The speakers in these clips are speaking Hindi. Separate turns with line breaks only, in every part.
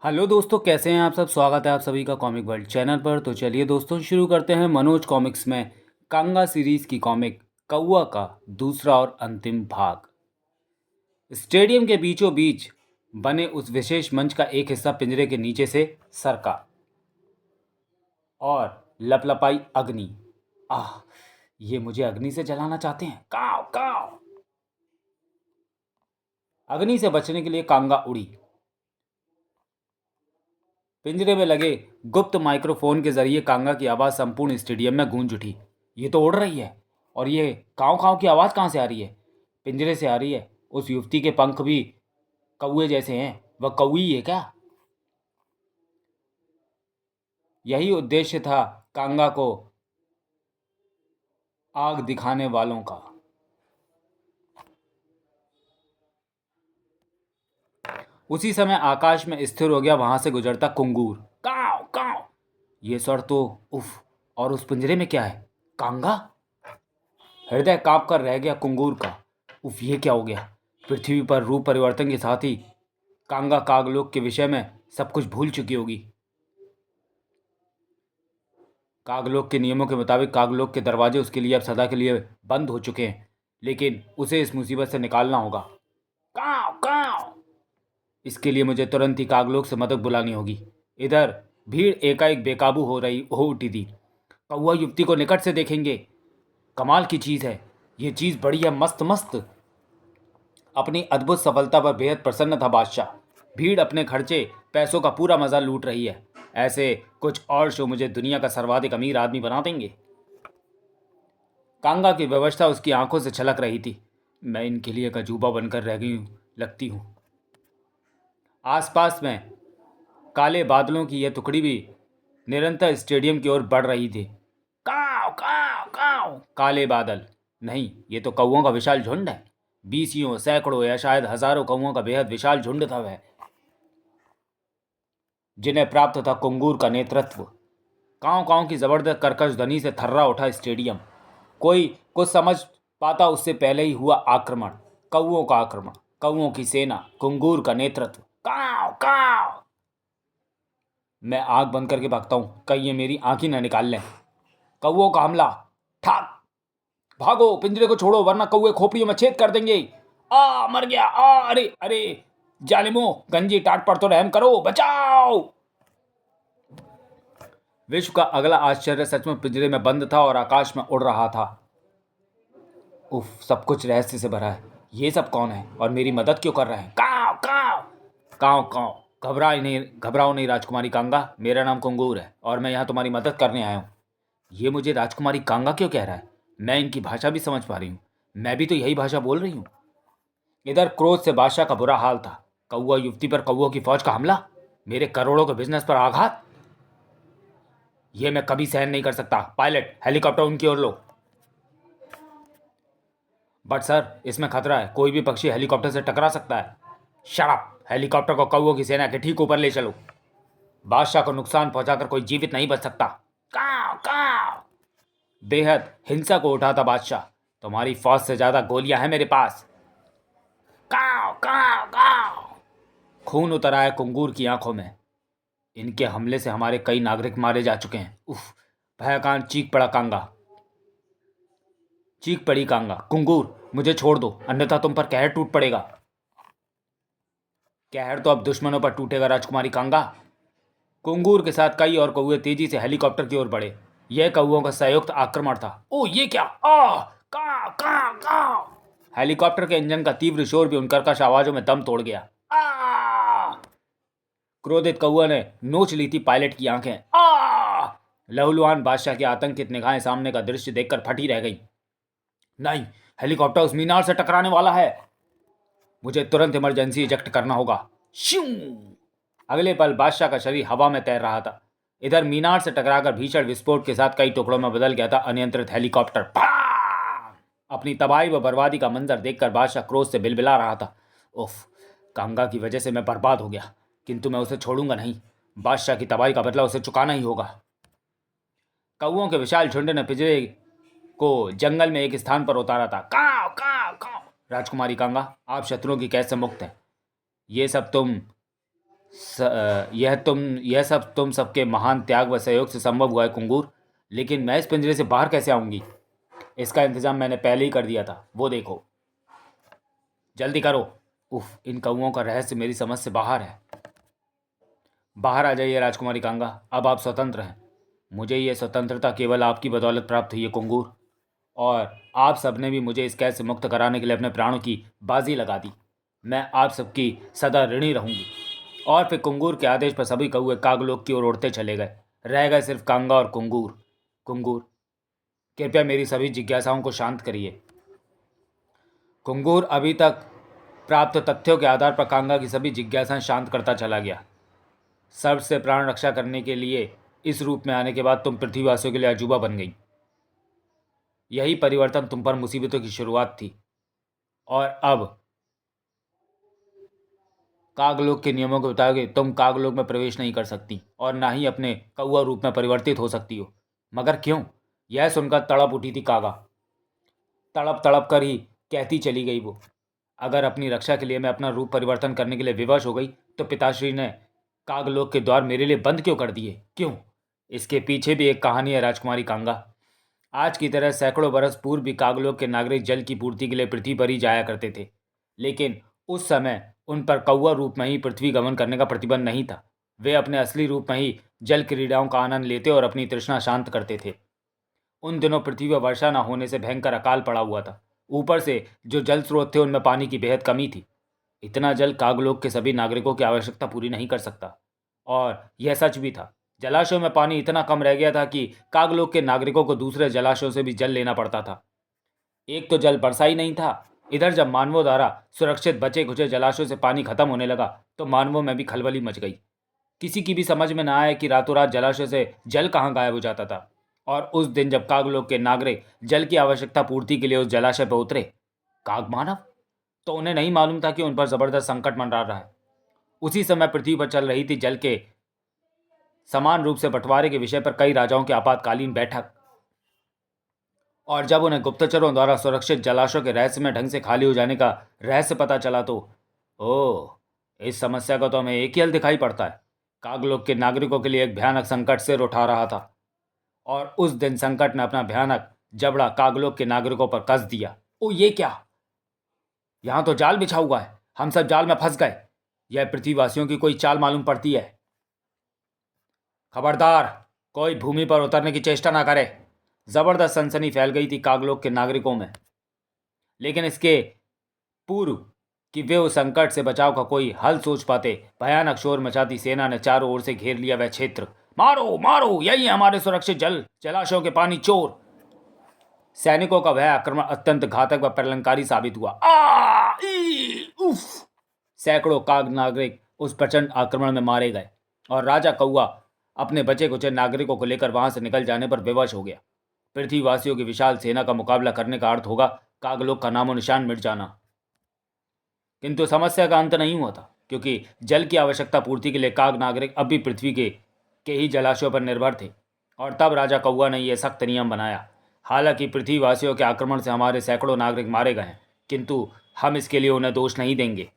हेलो दोस्तों, कैसे हैं आप सब। स्वागत है आप सभी का कॉमिक वर्ल्ड चैनल पर। तो चलिए दोस्तों, शुरू करते हैं मनोज कॉमिक्स में कांगा सीरीज की कॉमिक कौआ का दूसरा और अंतिम भाग। स्टेडियम के बीचों बीच बने उस विशेष मंच का एक हिस्सा पिंजरे के नीचे से सरका और लपलपाई अग्नि। आह, ये मुझे अग्नि से जलाना चाहते हैं। काव काव। अग्नि से बचने के लिए कांगा उड़ी। पिंजरे में लगे गुप्त माइक्रोफोन के जरिए कांगा की आवाज़ संपूर्ण स्टेडियम में गूंज उठी। ये तो उड़ रही है, और ये काव काव की आवाज़ कहाँ से आ रही है? पिंजरे से आ रही है। उस युवती के पंख भी कौए जैसे हैं। वह कौई है क्या? यही उद्देश्य था कांगा को आग दिखाने वालों का। उसी समय आकाश में स्थिर हो गया वहां से गुजरता कुंगूर। काव काव। ये स्वर तो उफ। और उस पिंजरे में क्या है? कांगा। हृदय कांप कर रह गया कुंगूर का। उफ, ये क्या हो गया? पृथ्वी पर रूप परिवर्तन के साथ ही कांगा कागलोक के विषय में सब कुछ भूल चुकी होगी। कागलोक के नियमों के मुताबिक कागलोक के दरवाजे उसके लिए अब सदा के लिए बंद हो चुके हैं, लेकिन उसे इस मुसीबत से निकालना होगा। काव काव। इसके लिए मुझे तुरंत ही कागलोक से मदद बुलानी होगी। इधर भीड़ एकाएक बेकाबू हो उठी थी। कौआ युवती को निकट से देखेंगे। कमाल की चीज़ है। ये चीज़ बड़ी है, मस्त मस्त। अपनी अद्भुत सफलता पर बेहद प्रसन्न था बादशाह। भीड़ अपने खर्चे पैसों का पूरा मजा लूट रही है। ऐसे कुछ और शो मुझे दुनिया का सर्वाधिक अमीर आदमी बना देंगे। कांगा की व्यवस्था उसकी आंखों से छलक रही थी। मैं इनके लिए एक अजूबा बनकर रह गई हूँ, लगती हूँ। आसपास में काले बादलों की यह टुकड़ी भी निरंतर स्टेडियम की ओर बढ़ रही थी। काव काव काव। काले बादल नहीं, ये तो कौओं का विशाल झुंड है। बीसियों, सैकड़ों या शायद हजारों कौओं का बेहद विशाल झुंड था वह, जिन्हें प्राप्त था कुंगूर का नेतृत्व। कांव कांव की जबरदस्त कर्कश ध्वनि से थर्रा उठा स्टेडियम। कोई कुछ समझ पाता उससे पहले ही हुआ आक्रमण। कौओं का आक्रमण, कौओं की सेना, कुंगूर का नेतृत्व। काव काव। मैं आंख बंद करके भागता हूं, कहीं ये मेरी आंख ही न निकाल लें। कौओं का हमला। ठाक। भागो, पिंजरे को छोड़ो, वरना कौए खोपड़ियों में छेद कर देंगे। मर गया। अरे अरे। जालिमो, गंजी टाट पर तो रहम करो, बचाओ। विश्व का अगला आश्चर्य सचमुच पिंजरे में बंद था और आकाश में उड़ रहा था। उफ, सब कुछ रहस्य से भरा है। ये सब कौन है और मेरी मदद क्यों कर रहे हैं? काव काव। काव काव। घबराओ नहीं राजकुमारी कांगा। मेरा नाम कुंगूर है और मैं यहाँ तुम्हारी मदद करने आया हूँ। ये मुझे राजकुमारी कांगा क्यों कह रहा है? मैं इनकी भाषा भी समझ पा रही हूँ। मैं भी तो यही भाषा बोल रही हूँ। इधर क्रोध से बादशाह का बुरा हाल था। कौआ युवती पर कौओं की फौज का हमला, मेरे करोड़ों के बिजनेस पर आघात। यह मैं कभी सहन नहीं कर सकता। पायलट, हेलीकॉप्टर उनकी ओर लो। बट सर, इसमें खतरा है। कोई भी पक्षी हेलीकॉप्टर से टकरा सकता है। Shut up. हेलीकॉप्टर को कौओं की सेना के ठीक ऊपर ले चलो। बादशाह को नुकसान पहुंचाकर कोई जीवित नहीं बच सकता। काव काव। बेहद हिंसा को उठाता बादशाह। तुम्हारी फौज से ज्यादा गोलियां हैं मेरे पास। काव काव काव। खून उतर आया कुंगूर की आंखों में। इनके हमले से हमारे कई नागरिक मारे जा चुके हैं। उफ। भयाकांत चीख पड़ी कांगा। कुंगूर, मुझे छोड़ दो, अन्यथा तुम पर कहर टूट पड़ेगा। कहर तो अब दुश्मनों पर टूटेगा राजकुमारी कांगा। कुंगूर के साथ कई और कौवे तेजी से हेलीकॉप्टर की ओर बढ़े। यह कौओं का संयुक्त आक्रमण था। ओ ये क्या? काव काव काव। हेलीकॉप्टर के इंजन का तीव्र शोर भी उन कर्कश आवाजों में दम तोड़ गया। क्रोधित कौआ ने नोच ली थी पायलट की आंखें। लहूलुहान बादशाह की आतंकित निगाहें सामने का दृश्य देखकर फटी रह गई। नहीं, हेलीकॉप्टर उस मीनार से टकराने वाला है। मुझे तुरंत इमरजेंसी इजेक्ट करना होगा। श्यू। अगले पल बादशाह का शरीर हवा में तैर रहा था। इधर मीनार से टकराकर भीषण विस्फोट के साथ कई टुकड़ों में बदल गया था अनियंत्रित हेलीकॉप्टर। अपनी तबाही व बर्बादी का मंजर देखकर बादशाह क्रोध से बिलबिला रहा था। उफ, कांगा की वजह से मैं बर्बाद हो गया, किंतु मैं उसे छोड़ूंगा नहीं। बादशाह की तबाही का बदला उसे चुकाना ही होगा। कौओं के विशाल झुंड ने पिंजरे को जंगल में एक स्थान पर उतारा था। काव काव काव। राजकुमारी कांगा, आप शत्रुओं की कैद से मुक्त हैं। ये सब तुम यह सब तुम सबके महान त्याग व सहयोग से संभव हुआ है कुंगूर, लेकिन मैं इस पिंजरे से बाहर कैसे आऊंगी? इसका इंतजाम मैंने पहले ही कर दिया था, वो देखो। जल्दी करो। उफ, इन कौओं का रहस्य मेरी समझ से बाहर है। बाहर आ जाइए राजकुमारी कांगा, अब आप स्वतंत्र हैं। मुझे ये स्वतंत्रता केवल आपकी बदौलत प्राप्त हुई है कुंगूर, और आप सबने भी मुझे इस कैद से मुक्त कराने के लिए अपने प्राणों की बाजी लगा दी। मैं आप सबकी सदा ऋणी रहूंगी। और फिर कुंगूर के आदेश पर सभी कौए कागलोक की ओर उड़ते चले गए। रह गए सिर्फ कांगा और कुंगूर। कुंगूर, कृपया मेरी सभी जिज्ञासाओं को शांत करिए। कुंगूर अभी तक प्राप्त तथ्यों के आधार पर कांगा की सभी जिज्ञासाएं शांत करता चला गया। सर्व से प्राण रक्षा करने के लिए इस रूप में आने के बाद तुम पृथ्वीवासियों के लिए अजूबा बन गई। यही परिवर्तन तुम पर मुसीबतों की शुरुआत थी। और अब कागलोक के नियमों के मुताबिक तुम कागलोक में प्रवेश नहीं कर सकती और ना ही अपने कौआ रूप में परिवर्तित हो सकती हो। मगर क्यों? यह सुनकर तड़प उठी थी कागा। तड़प तड़प कर ही कहती चली गई वो, अगर अपनी रक्षा के लिए मैं अपना रूप परिवर्तन करने के लिए विवश हो गई तो पिताश्री ने कागलोक के द्वार मेरे लिए बंद क्यों कर दिए? क्यों? इसके पीछे भी एक कहानी है राजकुमारी कांगा। आज की तरह सैकड़ों बरस पूर्व भी कागलोक के नागरिक जल की पूर्ति के लिए पृथ्वी पर ही जाया करते थे, लेकिन उस समय उन पर कौआ रूप में ही पृथ्वी गमन करने का प्रतिबंध नहीं था। वे अपने असली रूप में ही जल क्रीड़ाओं का आनंद लेते और अपनी तृष्णा शांत करते थे। उन दिनों पृथ्वी पर वर्षा न होने से भयंकर अकाल पड़ा हुआ था। ऊपर से जो जल स्रोत थे उनमें पानी की बेहद कमी थी। इतना जल कागलोक के सभी नागरिकों की आवश्यकता पूरी नहीं कर सकता, और यह सच भी था। जलाशयों में पानी इतना कम रह गया था कि कागलोक के नागरिकों को दूसरे जलाशयों से भी जल लेना पड़ता था। एक तो जल बरसा ही नहीं था, इधर जब मानवों द्वारा सुरक्षित बचे खुचे जलाशयों से पानी खत्म होने लगा तो मानवों में भी खलबली मच गई। किसी की भी समझ में ना आया कि रातों रात जलाशय से जल कहाँ गायब हो जाता था। और उस दिन जब कागलोक के नागरिक जल की आवश्यकता पूर्ति के लिए उस जलाशय पर उतरे, काग मानव, तो उन्हें नहीं मालूम था कि उन पर जबरदस्त संकट मंडरा रहा है। उसी समय पृथ्वी पर चल रही थी जल के समान रूप से बंटवारे के विषय पर कई राजाओं की आपातकालीन बैठक। और जब उन्हें गुप्तचरों द्वारा सुरक्षित जलाशयों के रहस्यमय ढंग से खाली हो जाने का रहस्य पता चला तो ओह, इस समस्या का तो हमें एक ही हल दिखाई पड़ता है। कागलोक के नागरिकों के लिए एक भयानक संकट सिर उठा रहा था, और उस दिन संकट ने अपना भयानक जबड़ा कागलोक के नागरिकों पर कस दिया। ओ ये क्या? यहां तो जाल बिछा हुआ है, हम सब जाल में फंस गए। यह पृथ्वीवासियों की कोई चाल मालूम पड़ती है। खबरदार, कोई भूमि पर उतरने की चेष्टा ना करे। जबरदस्त सनसनी फैल गई थी कागलोक के नागरिकों में। लेकिन इसके पूर्व कि वे उस संकट से बचाव का कोई हल सोच पाते, भयानक शोर मचाती सेना ने चारों ओर से घेर लिया वह क्षेत्र। मारो मारो, यही है हमारे सुरक्षित जलाशयों के पानी चोर। सैनिकों का वह आक्रमण अत्यंत घातक व प्रलंकारी साबित हुआ। उफ! सैकड़ों काग नागरिक उस प्रचंड आक्रमण में मारे गए, और राजा कौआ अपने बचे कुचे नागरिकों को लेकर वहां से निकल जाने पर विवश हो गया। पृथ्वीवासियों की विशाल सेना का मुकाबला करने का अर्थ होगा कागलोक का नामो निशान मिट जाना। किंतु समस्या का अंत नहीं हुआ था, क्योंकि जल की आवश्यकता पूर्ति के लिए काग नागरिक अब भी पृथ्वी के ही जलाशयों पर निर्भर थे। और तब राजा कौआ ने यह सख्त नियम बनाया। हालांकि पृथ्वीवासियों के आक्रमण से हमारे सैकड़ों नागरिक मारे गए हैं, किंतु हम इसके लिए उन्हें दोष नहीं देंगे,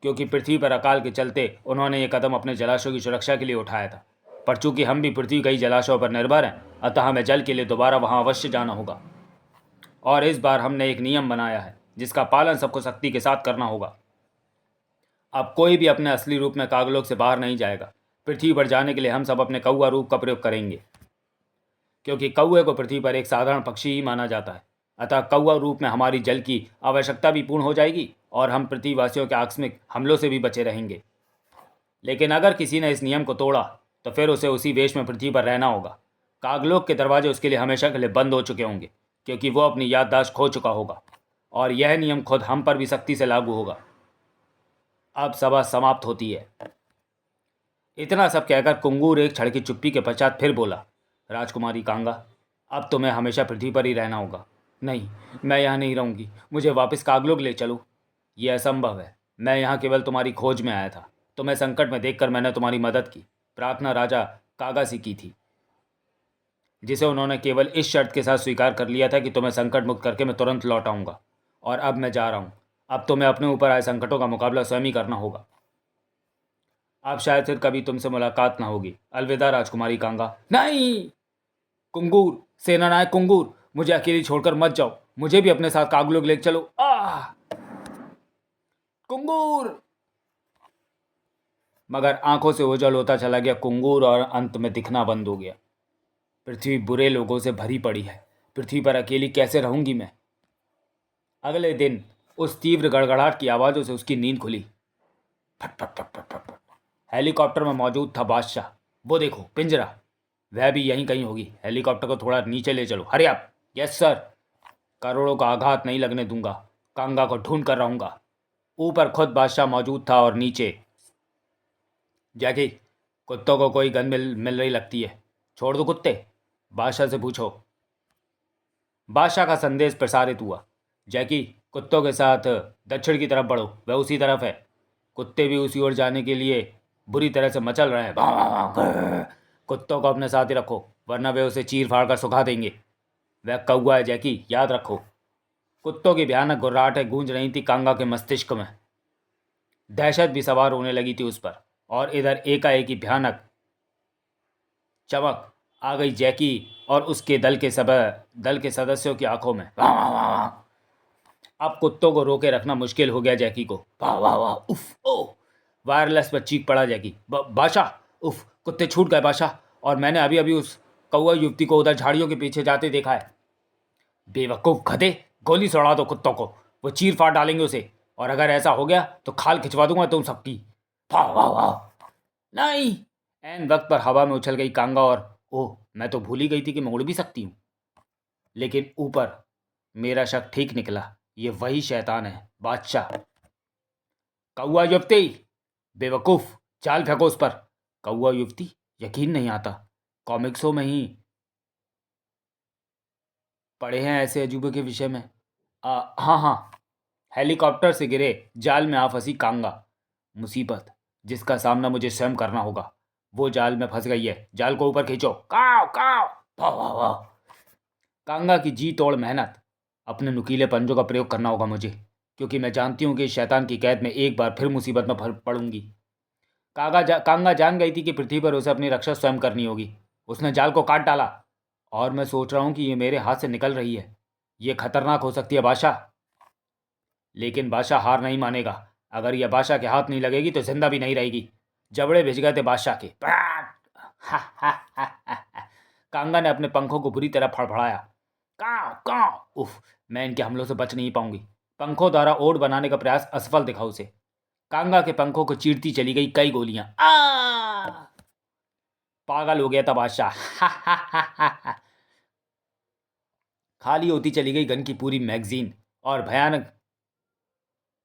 क्योंकि पृथ्वी पर अकाल के चलते उन्होंने ये कदम अपने जलाशयों की सुरक्षा के लिए उठाया था। पर चूंकि हम भी पृथ्वी कई जलाशयों पर निर्भर हैं, अतः हमें जल के लिए दोबारा वहां अवश्य जाना होगा। और इस बार हमने एक नियम बनाया है जिसका पालन सबको सख्ती के साथ करना होगा। अब कोई भी अपने असली रूप में कागलोक से बाहर नहीं जाएगा। पृथ्वी पर जाने के लिए हम सब अपने कौआ रूप का प्रयोग करेंगे, क्योंकि कौए को पृथ्वी पर एक साधारण पक्षी ही माना जाता है। अतः कौआ रूप में हमारी जल की आवश्यकता भी पूर्ण हो जाएगी और हम पृथ्वीवासियों के आकस्मिक हमलों से भी बचे रहेंगे। लेकिन अगर किसी ने इस नियम को तोड़ा तो फिर उसे उसी वेश में पृथ्वी पर रहना होगा। कागलोक के दरवाजे उसके लिए हमेशा के लिए बंद हो चुके होंगे, क्योंकि वो अपनी याददाश्त खो चुका होगा, और यह नियम खुद हम पर भी सख्ती से लागू होगा। अब सभा समाप्त होती है। इतना सब कहकर कुंगूर एक क्षण की चुप्पी के पश्चात फिर बोला, राजकुमारी कांगा, अब तुम्हें हमेशा पृथ्वी पर ही रहना होगा। नहीं, मैं यहाँ नहीं रहूँगी, मुझे वापस कागलोक ले चलो। यह असंभव है। मैं यहाँ केवल तुम्हारी खोज में आया था। तुम्हें संकट में देखकर मैंने तुम्हारी मदद की। प्रार्थना राजा कागा से की थी, जिसे उन्होंने केवल इस शर्त के साथ स्वीकार कर लिया था कि तुम्हें संकट मुक्त करके मैं तुरंत लौट आऊँगा। और अब मैं जा रहा हूँ। अब तुम्हें अपने ऊपर आए संकटों का मुकाबला स्वयं ही करना होगा। अब शायद फिर कभी तुमसे मुलाकात ना होगी। अलविदा राजकुमारी कांगा। नहीं, कुंगूर, सेनानायक कुंगूर, मुझे अकेली छोड़कर मत जाओ, मुझे भी अपने साथ कागलोग ले चलो। कुंगूर। मगर आंखों से ओझल होता चला गया कुंगूर और अंत में दिखना बंद हो गया। पृथ्वी बुरे लोगों से भरी पड़ी है। पृथ्वी पर अकेली कैसे रहूंगी मैं। अगले दिन उस तीव्र गड़गड़ाहट की आवाज़ों से उसकी नींद खुली। फट फट फट फट फट फट। हेलीकॉप्टर में मौजूद था बादशाह। वो देखो पिंजरा, वह भी यहीं कहीं होगी। हेलीकॉप्टर को थोड़ा नीचे ले चलो, हरी अप। Yes sir. करोड़ों का आघात नहीं लगने दूंगा, कांगा को ढूंढ कर रहूंगा। ऊपर खुद बादशाह मौजूद था और नीचे जैकी, कुत्तों को कोई गन मिल रही लगती है, छोड़ दो कुत्ते, बादशाह से पूछो। बादशाह का संदेश प्रसारित हुआ। जैकी, कुत्तों के साथ दक्षिण की तरफ बढ़ो, वह उसी तरफ है। कुत्ते भी उसी ओर जाने के लिए बुरी तरह से मचल रहे हैं। कुत्तों को अपने साथ ही रखो, वरना वे उसे चीर फाड़ कर सुखा देंगे। वह कौवा है जैकी, याद रखो। कुत्तों की भयानक गुर्राहटें गूंज रही थी कांगा के मस्तिष्क में। दहशत भी सवार होने लगी थी उस पर। और इधर एकाएक ही भयानक चमक आ गई जैकी और उसके दल के सदस्यों की आंखों में। वाह वाह वाह वाह। अब कुत्तों को रोके रखना मुश्किल हो गया जैकी को। वाह वाह वाह, उफ ओ। वायरलेस पर चीख पड़ा जैकी। बादशाह, उफ, कुत्ते छूट गए बादशाह, और मैंने अभी अभी उस कौवा युवती को उधर झाड़ियों के पीछे जाते देखा है। बेवकूफ गधे, गोली से उड़ा दो कुत्तों को, वो चीर फाड़ डालेंगे उसे, और अगर ऐसा हो गया तो खाल खिंचवा दूंगा तुम सबकी। वाह वाह वाह। नहीं। एन वक्त पर हवा में उछल गई कांगा और ओह, मैं तो भूल ही गई थी कि मैं उड़ भी सकती हूँ। लेकिन ऊपर मेरा शक ठीक निकला, ये वही शैतान है, बादशाह। कौवा युवती, बेवकूफ, जाल फेंको उस पर। कौवा युवती, यकीन नहीं आता, कॉमिक्सों में ही पढ़े हैं ऐसे अजूबे के विषय में। हाँ हाँ। हेलीकॉप्टर से गिरे जाल में आ फंसी कांगा। मुसीबत जिसका सामना मुझे स्वयं करना होगा, वो जाल में फंस गई है। जाल को ऊपर खींचो। काव काव। वाह वाह वाह। कांगा की जी तोड़ मेहनत। अपने नुकीले पंजों का प्रयोग करना होगा मुझे, क्योंकि मैं जानती हूँ कि इस शैतान की कैद में एक बार फिर मुसीबत में पड़ूंगी। कांगा जान गई थी कि पृथ्वी पर उसे अपनी रक्षा स्वयं करनी होगी। उसने जाल को काट डाला, और मैं सोच रहा हूँ कि ये मेरे हाथ से निकल रही है। ये खतरनाक हो सकती है बादशाह। लेकिन बादशाह हार नहीं मानेगा। अगर यह बादशाह के हाथ नहीं लगेगी तो जिंदा भी नहीं रहेगी। जबड़े भिज गए थे बादशाह के। कांगा ने अपने पंखों को बुरी तरह फड़फड़ाया। काव काव। उफ, मैं इनके हमलों से बच नहीं पाऊंगी। पंखों द्वारा ओढ़ बनाने का प्रयास असफल दिखा उसे। कांगा के पंखों को चीरती चली गई कई गोलियां। पागल हो गया था बादशाह। खाली होती चली गई गन की पूरी मैगजीन,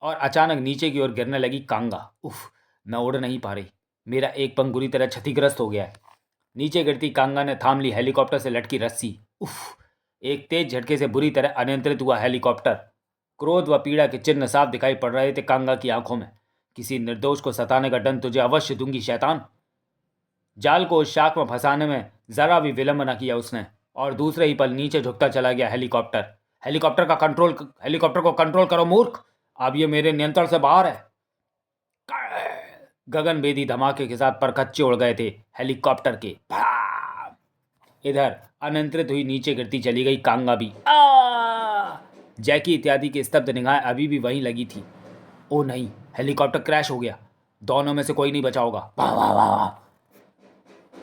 और अचानक नीचे की ओर गिरने लगी कांगा। उफ, मैं उड़ नहीं पा रही, मेरा एक पंख बुरी तरह क्षतिग्रस्त हो गया है। नीचे गिरती कांगा ने थाम ली हेलीकॉप्टर से लटकी रस्सी। उफ, एक तेज झटके से बुरी तरह अनियंत्रित हुआ हेलीकॉप्टर। क्रोध व पीड़ा के चिन्ह साफ दिखाई पड़ रहे थे कांगा की आंखों में। किसी निर्दोष को सताने का दंड तुझे अवश्य दूंगी शैतान। जाल को उस शाख में फंसाने में जरा भी विलंब न किया उसने, और दूसरे ही पल नीचे झुकता चला गया हेलीकॉप्टर। हेलीकॉप्टर को कंट्रोल करो मूर्ख, अब ये मेरे नियंत्रण से बाहर है। गगनभेदी धमाके के साथ परखच्चे उड़ गए थे हेलीकॉप्टर के। इधर अनियंत्रित हुई नीचे गिरती चली गई कांगा भी। जैकी इत्यादि की स्तब्ध निगाहें अभी भी वहीं लगी थी। ओ नहीं, हेलीकॉप्टर क्रैश हो गया, दोनों में से कोई नहीं बचा होगा। वाह वाह वाह वाह।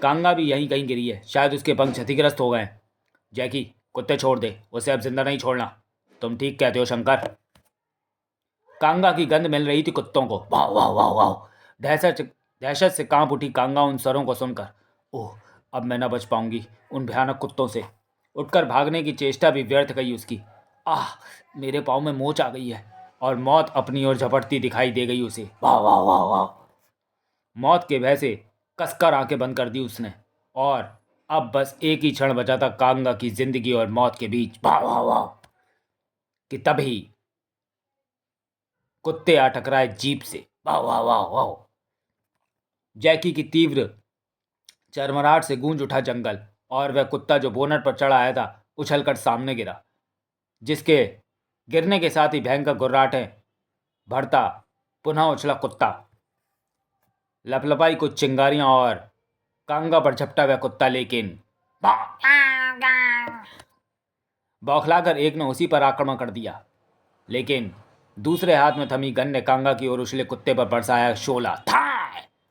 कांगा भी यहीं कहीं गिरी है, शायद उसके पंख क्षतिग्रस्त हो गए। जैकी, कुत्ते छोड़ दे, उसे अब जिंदा नहीं छोड़ना। तुम ठीक कहते हो शंकर। कांगा की गंध मिल रही थी कुत्तों को। वाह वाह वाह वाह। दहशत से कांप उठी कांगा उन स्वरों को सुनकर। ओह, अब मैं न बच पाऊंगी उन भयानक कुत्तों से। उठकर भागने की चेष्टा भी व्यर्थ गई उसकी। आह, मेरे पाँव में मोच आ गई है, और मौत अपनी ओर झपटती दिखाई दे गई उसे। वाह वाह वाह वाह। मौत के भय से कसकर आंखें बंद कर दी उसने, और अब बस एक ही क्षण बचा था कांगा की जिंदगी और मौत के बीच। वाह वाह वाह। कि तभी कुत्ते आ टकराए जीप से। वाह वाह वाह वाह। जैकी की तीव्र चरमराहट से गूंज उठा जंगल, और वह कुत्ता जो बोनट पर चढ़ा आया था उछलकर सामने गिरा, जिसके गिरने के साथ ही भयंकर गुर्राहटें भरता पुनः उछला कुत्ता। लपलपाई कुछ चिंगारियां और कांगा पर झपटा हुआ कुत्ता, लेकिन बौखलाकर एक ने उसी पर आक्रमण कर दिया। लेकिन दूसरे हाथ में थमी गन ने कांगा की ओर उछले कुत्ते पर बरसाया शोला था,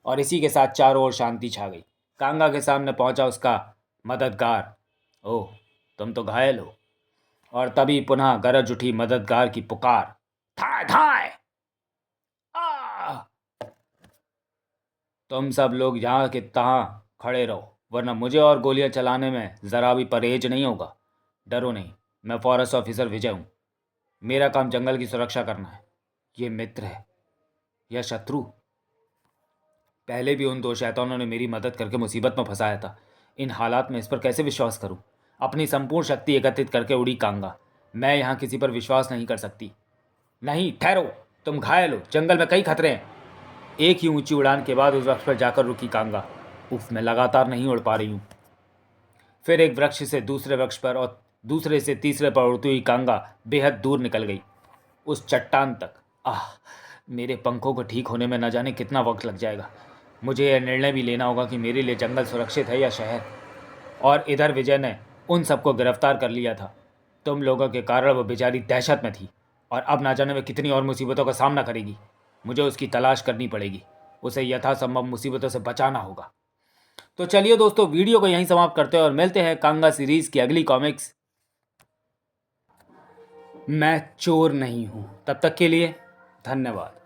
और इसी के साथ चारों ओर शांति छा गई। कांगा के सामने पहुंचा उसका मददगार। ओह, तुम तो घायल हो। और तभी पुनः गरज उठी मददगार की पुकार, थाए थाए। तुम सब लोग यहाँ के तहाँ खड़े रहो, वरना मुझे और गोलियां चलाने में जरा भी परहेज नहीं होगा। डरो नहीं, मैं फॉरेस्ट ऑफिसर विजय हूँ। मेरा काम जंगल की सुरक्षा करना है। ये मित्र है या शत्रु? पहले भी उन दो शैतानों ने मेरी मदद करके मुसीबत में फंसाया था। इन हालात में इस पर कैसे विश्वास करूं? अपनी संपूर्ण शक्ति एकत्रित करके उड़ी कांगा। मैं यहाँ किसी पर विश्वास नहीं कर सकती। नहीं, ठहरो, तुम घायल हो, जंगल में कई खतरे हैं। एक ही ऊंची उड़ान के बाद उस वृक्ष पर जाकर रुकी कांगा। उफ, मैं लगातार नहीं उड़ पा रही हूँ। फिर एक वृक्ष से दूसरे वृक्ष पर और दूसरे से तीसरे पर उड़ती हुई कांगा बेहद दूर निकल गई, उस चट्टान तक। मेरे पंखों को ठीक होने में न जाने कितना वक्त लग जाएगा। मुझे यह निर्णय भी लेना होगा कि मेरे लिए जंगल सुरक्षित है या शहर। और इधर विजय ने उन सबको गिरफ्तार कर लिया था। तुम लोगों के कारण वो बेचारी दहशत में थी, और अब ना जाने वे कितनी और मुसीबतों का सामना करेगी। मुझे उसकी तलाश करनी पड़ेगी, उसे यथासंभव मुसीबतों से बचाना होगा। तो चलिए दोस्तों, वीडियो को यहीं समाप्त करते हैं और मिलते हैं कांगा सीरीज की अगली कॉमिक्स मैं चोर नहीं हूं। तब तक के लिए धन्यवाद।